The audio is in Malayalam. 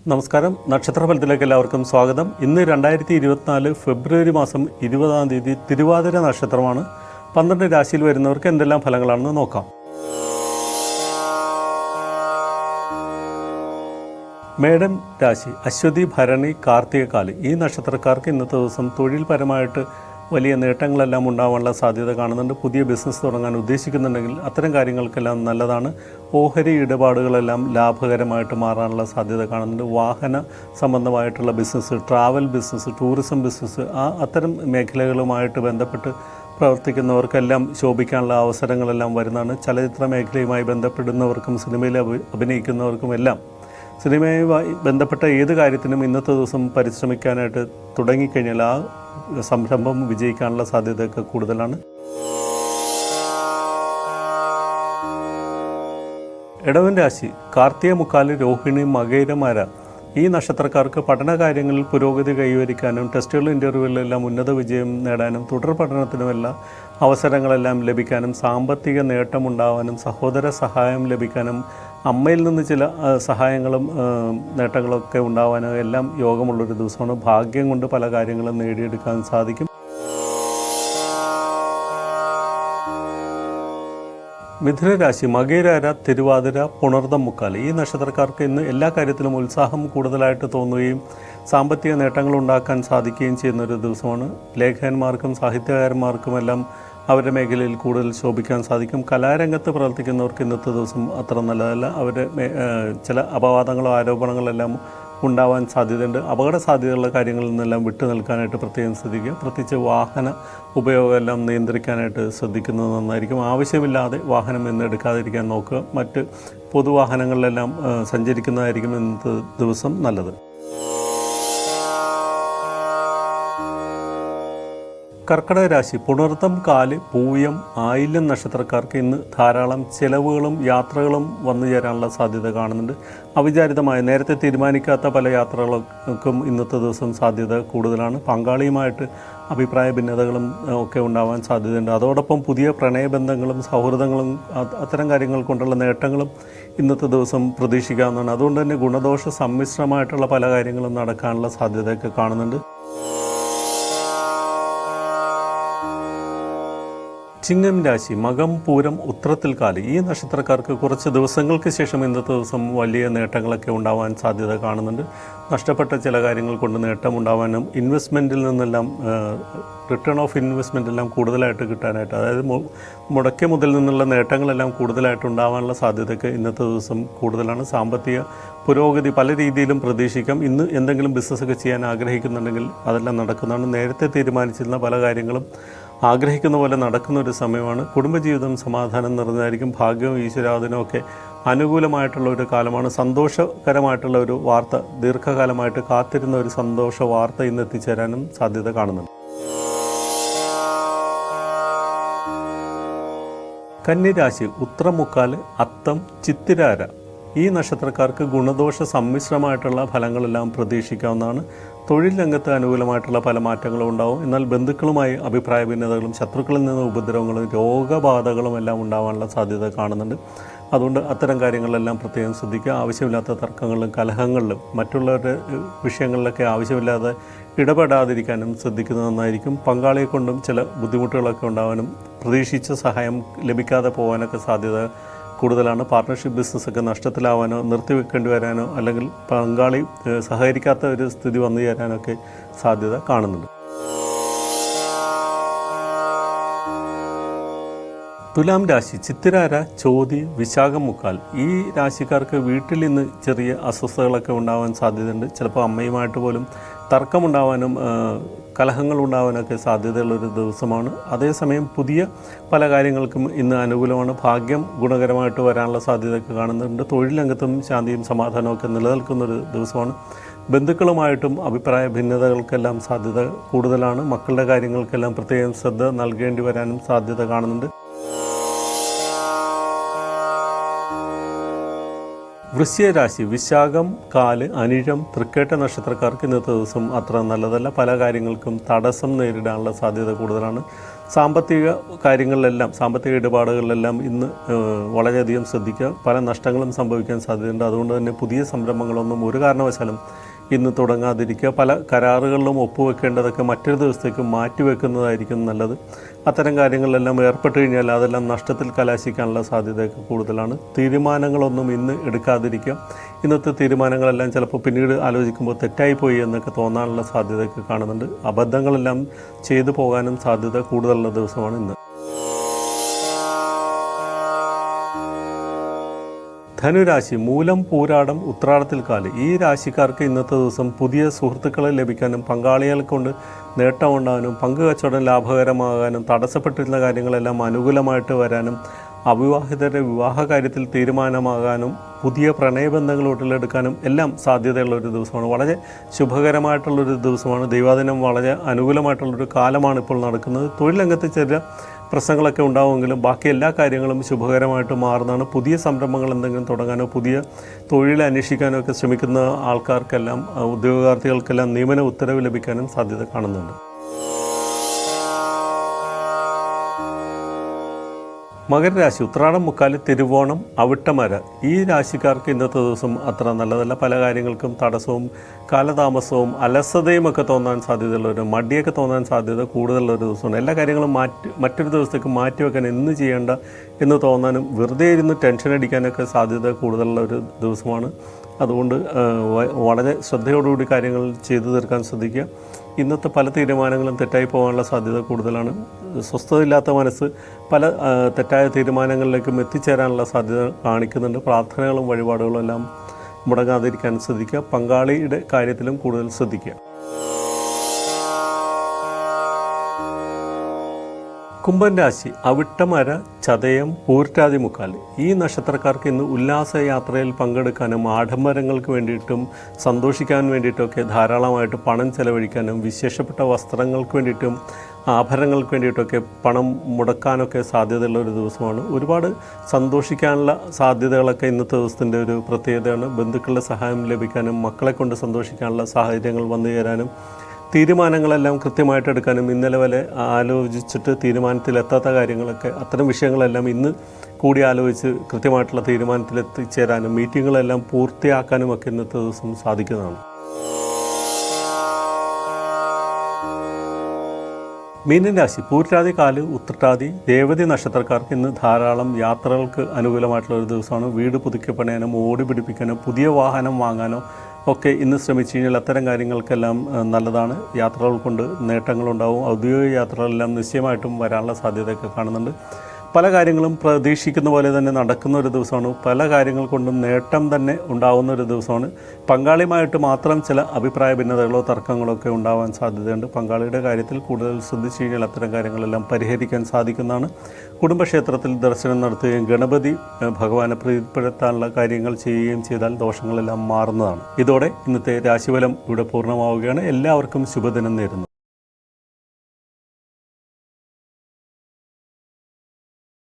നമസ്കാരം. നക്ഷത്രഫലത്തിലേക്ക് എല്ലാവർക്കും സ്വാഗതം. ഇന്ന് 2024 ഫെബ്രുവരി മാസം 20-ാം തീയതി തിരുവാതിര നക്ഷത്രമാണ്. 12 രാശിയിൽ വരുന്നവർക്ക് എന്തെല്ലാം ഫലങ്ങളാണെന്ന് നോക്കാം. മേടൻ രാശി അശ്വതി, ഭരണി, കാർത്തികകാല് ഈ നക്ഷത്രക്കാർക്ക് ഇന്നത്തെ ദിവസം തൊഴിൽപരമായിട്ട് വലിയ നേട്ടങ്ങളെല്ലാം ഉണ്ടാവാനുള്ള സാധ്യത കാണുന്നുണ്ട്. പുതിയ ബിസിനസ് തുടങ്ങാൻ ഉദ്ദേശിക്കുന്നുണ്ടെങ്കിൽ അത്തരം കാര്യങ്ങൾക്കെല്ലാം നല്ലതാണ്. ഓഹരി ഇടപാടുകളെല്ലാം ലാഭകരമായിട്ട് മാറാനുള്ള സാധ്യത കാണുന്നുണ്ട്. വാഹന സംബന്ധമായിട്ടുള്ള business, travel business, tourism business അത്തരം മേഖലകളുമായിട്ട് ബന്ധപ്പെട്ട് പ്രവർത്തിക്കുന്നവർക്കെല്ലാം ശോഭിക്കാനുള്ള അവസരങ്ങളെല്ലാം വരുന്നതാണ്. ചലച്ചിത്ര മേഖലയുമായി ബന്ധപ്പെടുന്നവർക്കും സിനിമയിൽ അഭിനയിക്കുന്നവർക്കുമെല്ലാം സിനിമയുമായി ബന്ധപ്പെട്ട ഏത് കാര്യത്തിനും ഇന്നത്തെ ദിവസം പരിശ്രമിക്കാനായിട്ട് തുടങ്ങിക്കഴിഞ്ഞാൽ ആ സംരംഭം വിജയിക്കാനുള്ള സാധ്യതയൊക്കെ കൂടുതലാണ്. ഇടവൻ രാശി കാർത്തിക, മുക്കാല്, രോഹിണി, മകയിരമാര ഈ നക്ഷത്രക്കാർക്ക് പഠനകാര്യങ്ങളിൽ പുരോഗതി കൈവരിക്കാനും ടെസ്റ്റുകൾ, ഇൻ്റർവ്യൂകളിലെല്ലാം ഉന്നത വിജയം നേടാനും തുടർ പഠനത്തിനുമെല്ലാം അവസരങ്ങളെല്ലാം ലഭിക്കാനും സാമ്പത്തിക നേട്ടമുണ്ടാവാനും സഹോദര സഹായം ലഭിക്കാനും അമ്മയിൽ നിന്ന് ചില സഹായങ്ങളും നേട്ടങ്ങളൊക്കെ ഉണ്ടാവാനും എല്ലാം യോഗമുള്ളൊരു ദിവസമാണ്. ഭാഗ്യം കൊണ്ട് പല കാര്യങ്ങളും നേടിയെടുക്കാൻ സാധിക്കും. മിഥുനരാശി മകയിര, തിരുവാതിര, പുണർദം, മുക്കാല് ഈ നക്ഷത്രക്കാർക്ക് ഇന്ന് എല്ലാ കാര്യത്തിലും ഉത്സാഹം കൂടുതലായിട്ട് തോന്നുകയും സാമ്പത്തിക നേട്ടങ്ങൾ ഉണ്ടാക്കാൻ സാധിക്കുകയും ചെയ്യുന്നൊരു ദിവസമാണ്. ലേഖകന്മാർക്കും സാഹിത്യകാരന്മാർക്കുമെല്ലാം അവരുടെ മേഖലയിൽ കൂടുതൽ ശോഭിക്കാൻ സാധിക്കും. കലാരംഗത്ത് പ്രവർത്തിക്കുന്നവർക്ക് ഇന്നത്തെ ദിവസം അത്ര നല്ലതല്ല. അവരുടെ ചില അപവാദങ്ങളോ ആരോപണങ്ങളെല്ലാം ഉണ്ടാവാൻ സാധ്യതയുണ്ട്. അപകട സാധ്യതയുള്ള കാര്യങ്ങളിൽ നിന്നെല്ലാം വിട്ടു നിൽക്കാനായിട്ട് പ്രത്യേകം ശ്രദ്ധിക്കുക. പ്രത്യേകിച്ച് വാഹന ഉപയോഗമെല്ലാം നിയന്ത്രിക്കാനായിട്ട് ശ്രദ്ധിക്കുന്നത് നന്നായിരിക്കും. ആവശ്യമില്ലാതെ വാഹനം എടുക്കാതിരിക്കാൻ നോക്കുക. മറ്റ് പൊതുവാഹനങ്ങളിലെല്ലാം സഞ്ചരിക്കുന്നതായിരിക്കും ഇന്നത്തെ ദിവസം നല്ലത്. കർക്കിടക രാശി പുണർതം, കാല്, പൂയം, ആയില്യം നക്ഷത്രക്കാർക്ക് ഇന്ന് ധാരാളം ചിലവുകളും യാത്രകളും വന്നു ചേരാനുള്ള സാധ്യത കാണുന്നുണ്ട്. അവിചാരിതമായ നേരത്തെ തീരുമാനിക്കാത്ത പല യാത്രകൾക്കും ഇന്നത്തെ ദിവസം സാധ്യത കൂടുതലാണ്. പങ്കാളിയുമായിട്ട് അഭിപ്രായ ഭിന്നതകളും ഒക്കെ ഉണ്ടാവാൻ സാധ്യതയുണ്ട്. അതോടൊപ്പം പുതിയ പ്രണയബന്ധങ്ങളും സൗഹൃദങ്ങളും അത്തരം കാര്യങ്ങൾ കൊണ്ടുള്ള നേട്ടങ്ങളും ഇന്നത്തെ ദിവസം പ്രതീക്ഷിക്കാവുന്നതാണ്. അതുകൊണ്ട് തന്നെ ഗുണദോഷ സമ്മിശ്രമായിട്ടുള്ള പല കാര്യങ്ങളും നടക്കാനുള്ള സാധ്യതയൊക്കെ കാണുന്നുണ്ട്. ചിങ്ങം രാശി മകം, പൂരം, ഉത്രത്തിൽ, കാല് ഈ നക്ഷത്രക്കാർക്ക് കുറച്ച് ദിവസങ്ങൾക്ക് ശേഷം ഇന്നത്തെ ദിവസം വലിയ നേട്ടങ്ങളൊക്കെ ഉണ്ടാവാൻ സാധ്യത കാണുന്നുണ്ട്. നഷ്ടപ്പെട്ട ചില കാര്യങ്ങൾ കൊണ്ട് നേട്ടമുണ്ടാവാനും ഇൻവെസ്റ്റ്മെൻറ്റിൽ നിന്നെല്ലാം റിട്ടേൺ ഓഫ് ഇൻവെസ്റ്റ്മെൻ്റ് എല്ലാം കൂടുതലായിട്ട് കിട്ടാനായിട്ട്, അതായത് മുടക്കിയ മുതൽ നിന്നുള്ള നേട്ടങ്ങളെല്ലാം കൂടുതലായിട്ട് ഉണ്ടാവാനുള്ള സാധ്യതയൊക്കെ ഇന്നത്തെ ദിവസം കൂടുതലാണ്. സാമ്പത്തിക പുരോഗതി പല രീതിയിലും പ്രതീക്ഷിക്കാം. ഇന്ന് എന്തെങ്കിലും ബിസിനസ്സൊക്കെ ചെയ്യാൻ ആഗ്രഹിക്കുന്നുണ്ടെങ്കിൽ അതെല്ലാം നടക്കുന്നതാണ്. നേരത്തെ തീരുമാനിച്ചിരുന്ന പല കാര്യങ്ങളും ആഗ്രഹിക്കുന്ന പോലെ നടക്കുന്ന ഒരു സമയമാണ്. കുടുംബജീവിതം സമാധാനം നിറഞ്ഞതായിരിക്കും. ഭാഗ്യവും ഈശ്വരാധീനവും ഒക്കെ അനുകൂലമായിട്ടുള്ള ഒരു കാലമാണ്. സന്തോഷകരമായിട്ടുള്ള ഒരു വാർത്ത, ദീർഘകാലമായിട്ട് കാത്തിരുന്ന ഒരു സന്തോഷ വാർത്ത ഇന്ന് എത്തിച്ചേരാനും സാധ്യത കാണുന്നുണ്ട്. കന്നിരാശി ഉത്രമുക്കാല്, അത്തം, ചിത്തിരാര ഈ നക്ഷത്രക്കാർക്ക് ഗുണദോഷ സമ്മിശ്രമായിട്ടുള്ള ഫലങ്ങളെല്ലാം പ്രതീക്ഷിക്കാവുന്നതാണ്. തൊഴിൽ രംഗത്ത് അനുകൂലമായിട്ടുള്ള പല മാറ്റങ്ങളും ഉണ്ടാവും. എന്നാൽ ബന്ധുക്കളുമായി അഭിപ്രായ ഭിന്നതകളും ശത്രുക്കളിൽ നിന്ന് ഉപദ്രവങ്ങളും രോഗബാധകളും എല്ലാം ഉണ്ടാവാനുള്ള സാധ്യത കാണുന്നുണ്ട്. അതുകൊണ്ട് അത്തരം കാര്യങ്ങളിലെല്ലാം പ്രത്യേകം ശ്രദ്ധിക്കുക. ആവശ്യമില്ലാത്ത തർക്കങ്ങളിലും കലഹങ്ങളിലും മറ്റുള്ളവരുടെ വിഷയങ്ങളിലൊക്കെ ആവശ്യമില്ലാതെ ഇടപെടാതിരിക്കാനും ശ്രദ്ധിക്കുന്നത് നന്നായിരിക്കും. പങ്കാളിയെ കൊണ്ടും ചില ബുദ്ധിമുട്ടുകളൊക്കെ ഉണ്ടാവാനും പ്രതീക്ഷിച്ച സഹായം ലഭിക്കാതെ പോകാനൊക്കെ സാധ്യത കൂടുതലാണ്. പാർട്ട്ണർഷിപ്പ് ബിസിനസ്സൊക്കെ നഷ്ടത്തിലാവാനോ നിർത്തിവെക്കേണ്ടി വരാനോ അല്ലെങ്കിൽ പങ്കാളി സഹകരിക്കാത്ത ഒരു സ്ഥിതി വന്നു ചേരാനൊക്കെ സാധ്യത കാണുന്നുണ്ട്. തുലാം രാശി ചിത്തിരാര, ചോതി, വിശാഖം, മുക്കാൽ ഈ രാശിക്കാർക്ക് വീട്ടിൽ ഇന്ന് ചെറിയ അസ്വസ്ഥതകളൊക്കെ ഉണ്ടാവാൻ സാധ്യതയുണ്ട്. ചിലപ്പോൾ അമ്മയുമായിട്ട് പോലും തർക്കമുണ്ടാവാനും കലഹങ്ങൾ ഉണ്ടാവാനൊക്കെ സാധ്യതയുള്ളൊരു ദിവസമാണ്. അതേസമയം പുതിയ പല കാര്യങ്ങൾക്കും ഇന്ന് അനുകൂലമാണ്. ഭാഗ്യം ഗുണകരമായിട്ട് വരാനുള്ള സാധ്യതയൊക്കെ കാണുന്നുണ്ട്. തൊഴിൽ രംഗത്തും ശാന്തിയും സമാധാനമൊക്കെ നിലനിൽക്കുന്നൊരു ദിവസമാണ്. ബന്ധുക്കളുമായിട്ടും അഭിപ്രായ ഭിന്നതകൾക്കെല്ലാം സാധ്യത കൂടുതലാണ്. മക്കളുടെ കാര്യങ്ങൾക്കെല്ലാം പ്രത്യേകം ശ്രദ്ധ നൽകേണ്ടി വരാനും സാധ്യത കാണുന്നുണ്ട്. വൃശ്ചിക രാശി വിശാഖം, കാല്, അനിഴം, തൃക്കേട്ട നക്ഷത്രക്കാർക്ക് ഇന്നത്തെ ദിവസം അത്ര നല്ലതല്ല. പല കാര്യങ്ങൾക്കും തടസ്സം നേരിടാനുള്ള സാധ്യത കൂടുതലാണ്. സാമ്പത്തിക കാര്യങ്ങളിലെല്ലാം, സാമ്പത്തിക ഇടപാടുകളിലെല്ലാം ഇന്ന് വളരെയധികം ശ്രദ്ധിക്കുക. പല നഷ്ടങ്ങളും സംഭവിക്കാൻ സാധ്യതയുണ്ട്. അതുകൊണ്ട് തന്നെ പുതിയ സംരംഭങ്ങളൊന്നും ഒരു കാരണവശാലും ഇന്ന് തുടങ്ങാതിരിക്കുക. പല കരാറുകളിലും ഒപ്പുവെക്കേണ്ടതൊക്കെ മറ്റൊരു ദിവസത്തേക്ക് മാറ്റിവെക്കുന്നതായിരിക്കും നല്ലത്. അത്തരം കാര്യങ്ങളിലെല്ലാം ഏർപ്പെട്ട് കഴിഞ്ഞാൽ അതെല്ലാം നഷ്ടത്തിൽ കലാശിക്കാനുള്ള സാധ്യതയൊക്കെ കൂടുതലാണ്. തീരുമാനങ്ങളൊന്നും ഇന്ന് എടുക്കാതിരിക്കുക. ഇന്നത്തെ തീരുമാനങ്ങളെല്ലാം ചിലപ്പോൾ പിന്നീട് ആലോചിക്കുമ്പോൾ തെറ്റായിപ്പോയി എന്നൊക്കെ തോന്നാനുള്ള സാധ്യതയൊക്കെ കാണുന്നുണ്ട്. അബദ്ധങ്ങളെല്ലാം ചെയ്തു പോകാനും സാധ്യത കൂടുതലുള്ള ദിവസമാണ് ഇന്ന്. ധനുരാശി മൂലം, പൂരാടം, ഉത്രാടത്തിൽ കാല്. ഈ രാശിക്കാർക്ക് ഇന്നത്തെ ദിവസം പുതിയ സുഹൃത്തുക്കളെ ലഭിക്കാനും പങ്കാളികളെ കൊണ്ട് നേട്ടമുണ്ടാകാനും പങ്കുകച്ചവടം ലാഭകരമാകാനും തടസ്സപ്പെട്ടിരുന്ന കാര്യങ്ങളെല്ലാം അനുകൂലമായിട്ട് വരാനും അവിവാഹിതരുടെ വിവാഹ കാര്യത്തിൽ തീരുമാനമാകാനും പുതിയ പ്രണയബന്ധങ്ങൾ ഉടലെടുക്കാനും എല്ലാം സാധ്യതയുള്ളൊരു ദിവസമാണ്. വളരെ ശുഭകരമായിട്ടുള്ളൊരു ദിവസമാണ്. ദൈവാധീനം വളരെ അനുകൂലമായിട്ടുള്ളൊരു കാലമാണ് ഇപ്പോൾ നടക്കുന്നത്. തൊഴിൽ രംഗത്ത് ചെറിയ പ്രശ്നങ്ങളൊക്കെ ഉണ്ടാവുമെങ്കിലും ബാക്കി എല്ലാ കാര്യങ്ങളും ശുഭകരമായിട്ട് മാറുന്നതാണ്. പുതിയ സംരംഭങ്ങൾ എന്തെങ്കിലും തുടങ്ങാനോ പുതിയ തൊഴിൽ അന്വേഷിക്കാനോ ഒക്കെ ശ്രമിക്കുന്ന ആൾക്കാർക്കെല്ലാം, ഉദ്യോഗാർത്ഥികൾക്കെല്ലാം നിയമന ഉത്തരവ് ലഭിക്കാനും സാധ്യത കാണുന്നുണ്ട്. മകരരാശി ഉത്രാടം, മുക്കാല്, തിരുവോണം, അവിട്ടമര. ഈ രാശിക്കാർക്ക് ഇന്നത്തെ ദിവസം അത്ര നല്ലതല്ല. പല കാര്യങ്ങൾക്കും തടസ്സവും കാലതാമസവും അലസതയും ഒക്കെ തോന്നാൻ സാധ്യതയുള്ളൊരു, മടിയൊക്കെ തോന്നാൻ സാധ്യത കൂടുതലുള്ളൊരു ദിവസമാണ്. എല്ലാ കാര്യങ്ങളും മറ്റൊരു ദിവസത്തേക്ക് മാറ്റിവെക്കാൻ എന്ന് ചെയ്യേണ്ട എന്ന് തോന്നാനും വെറുതെ ഇരുന്ന് ടെൻഷൻ അടിക്കാനൊക്കെ സാധ്യത കൂടുതലുള്ള ഒരു ദിവസമാണ്. അതുകൊണ്ട് വളരെ ശ്രദ്ധയോടുകൂടി കാര്യങ്ങൾ ചെയ്തു തീർക്കാൻ ശ്രദ്ധിക്കുക. ഇന്നത്തെ പല തീരുമാനങ്ങളും തെറ്റായി പോകാനുള്ള സാധ്യത കൂടുതലാണ്. സ്വസ്ഥതയില്ലാത്ത മനസ്സ് പല തെറ്റായ തീരുമാനങ്ങളിലേക്കും എത്തിച്ചേരാനുള്ള സാധ്യത കാണിക്കുന്നുണ്ട്. പ്രാർത്ഥനകളും വഴിപാടുകളും എല്ലാം മുടങ്ങാതിരിക്കാൻ ശ്രദ്ധിക്കുക. പങ്കാളിയുടെ കാര്യത്തിലും കൂടുതൽ ശ്രദ്ധിക്കുക. കുംഭൻ രാശി അവിട്ടമര, ചതയം, പൂർറ്റാതി, മുക്കാല്. ഈ നക്ഷത്രക്കാർക്ക് ഇന്ന് ഉല്ലാസയാത്രയിൽ പങ്കെടുക്കാനും ആഡംബരങ്ങൾക്ക് വേണ്ടിയിട്ടും സന്തോഷിക്കാൻ വേണ്ടിയിട്ടൊക്കെ ധാരാളമായിട്ട് പണം ചെലവഴിക്കാനും വിശേഷപ്പെട്ട വസ്ത്രങ്ങൾക്ക് വേണ്ടിയിട്ടും ആഭരണങ്ങൾക്ക് വേണ്ടിയിട്ടൊക്കെ പണം മുടക്കാനൊക്കെ സാധ്യതയുള്ള ഒരു ദിവസമാണ്. ഒരുപാട് സന്തോഷിക്കാനുള്ള സാധ്യതകളൊക്കെ ഇന്നത്തെ ദിവസത്തിൻ്റെ ഒരു പ്രത്യേകതയാണ്. ബന്ധുക്കളുടെ സഹായം ലഭിക്കാനും മക്കളെ കൊണ്ട് സന്തോഷിക്കാനുള്ള സാഹചര്യങ്ങൾ വന്നു ചേരാനും തീരുമാനങ്ങളെല്ലാം കൃത്യമായിട്ട് എടുക്കാനും ഇന്നലെ വരെ ആലോചിച്ചിട്ട് തീരുമാനത്തിലെത്താത്ത കാര്യങ്ങളൊക്കെ, അത്തരം വിഷയങ്ങളെല്ലാം ഇന്ന് കൂടി ആലോചിച്ച് കൃത്യമായിട്ടുള്ള തീരുമാനത്തിലെത്തിച്ചേരാനും മീറ്റിങ്ങുകളെല്ലാം പൂർത്തിയാക്കാനും ഒക്കെ ഇന്നത്തെ ദിവസം സാധിക്കുന്നതാണ്. മീനൻ രാശി പൂർറ്റാതി, കാല്, ഉത്രട്ടാതി, രേവതി നക്ഷത്രക്കാർക്ക് ഇന്ന് ധാരാളം യാത്രകൾക്ക് അനുകൂലമായിട്ടുള്ള ഒരു ദിവസമാണ്. വീട് പുതുക്കി പണിയാനോ ഓടി പിടിപ്പിക്കാനോ പുതിയ വാഹനം വാങ്ങാനോ ഒക്കെ ഇന്ന് ശ്രമിച്ചു കഴിഞ്ഞാൽ അത്തരം കാര്യങ്ങൾക്കെല്ലാം നല്ലതാണ്. യാത്രകൾ കൊണ്ട് നേട്ടങ്ങളുണ്ടാവും. ഔദ്യോഗിക യാത്രകളെല്ലാം നിശ്ചയമായിട്ടും വരാനുള്ള സാധ്യതയൊക്കെ കാണുന്നുണ്ട്. പല കാര്യങ്ങളും പ്രതീക്ഷിക്കുന്ന പോലെ തന്നെ നടക്കുന്ന ഒരു ദിവസമാണ്. പല കാര്യങ്ങൾ കൊണ്ടും നേട്ടം തന്നെ ഉണ്ടാകുന്ന ഒരു ദിവസമാണ്. പങ്കാളിയുമായിട്ട് മാത്രം ചില അഭിപ്രായ ഭിന്നതകളോ തർക്കങ്ങളോ ഒക്കെ ഉണ്ടാവാൻ സാധ്യതയുണ്ട്. പങ്കാളിയുടെ കാര്യത്തിൽ കൂടുതൽ ശ്രദ്ധിച്ചു കഴിഞ്ഞാൽ അത്തരം കാര്യങ്ങളെല്ലാം പരിഹരിക്കാൻ സാധിക്കുന്നതാണ്. കുടുംബക്ഷേത്രത്തിൽ ദർശനം നടത്തുകയും ഗണപതി ഭഗവാനെ പ്രീതിപ്പെടുത്താനുള്ള കാര്യങ്ങൾ ചെയ്യുകയും ചെയ്താൽ ദോഷങ്ങളെല്ലാം മാറുന്നതാണ്. ഇതോടെ ഇന്നത്തെ രാശിഫലം ഇവിടെ പൂർണ്ണമാവുകയാണ്. എല്ലാവർക്കും ശുഭദിനം നേരുന്നു.